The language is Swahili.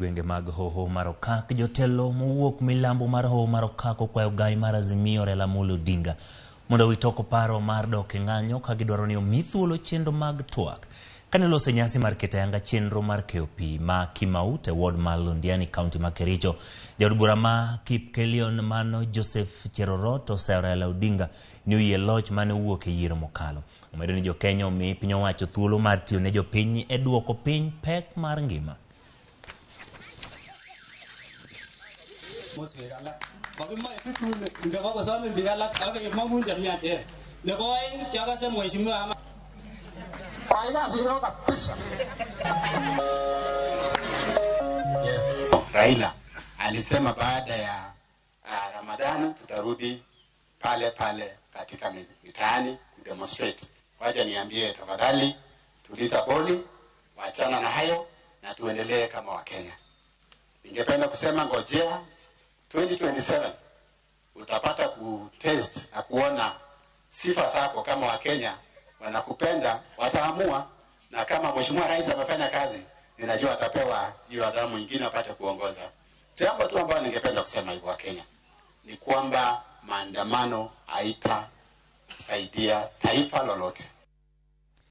gwenge mag Hoho mar Okak, jotelo mowuok milambo mar Hoho mar Okak okwayo gai mar Azimio Raila Amolo Odinga mondo witoko paro mar dok e ng'anyo ka gidwaro ni omi thuolo chenro mag twak kane lose nyasi mar keto ayanga chenro mar keyo pi ma Kimaut e ward mar Londiani kaunti ma Kericho. Jaod bura ma Kipkelion mano Joseph Cherorot oseo Raila Odinga ni oyie loch mane wuok e yiero mokalo. Omedo ni Jo-Kenya omi piny owacho thuolo mar tiyo ne jopiny e duoko piny pek mar ngima. Raila alisema baada ya Ramadhani tutarudi pale katika mitaani kudemonstrate. Wacha niambie tafadhali, tuliza boli, waachana na hayo na tuendelee kama Wakenya. Ningependa kusema ngojea 2027 utapata kutest na kuona sifa zako kama Wakenya wanakupenda, wataamua. Na kama Mheshimiwa Rais amefanya kazi, ninajua atapewa hiyo adhamu nyingine apate kuongoza. Jambo tu ambalo ningependa kusema hivyo Wakenya ni kwamba maandamano haitasaidia taifa lolote.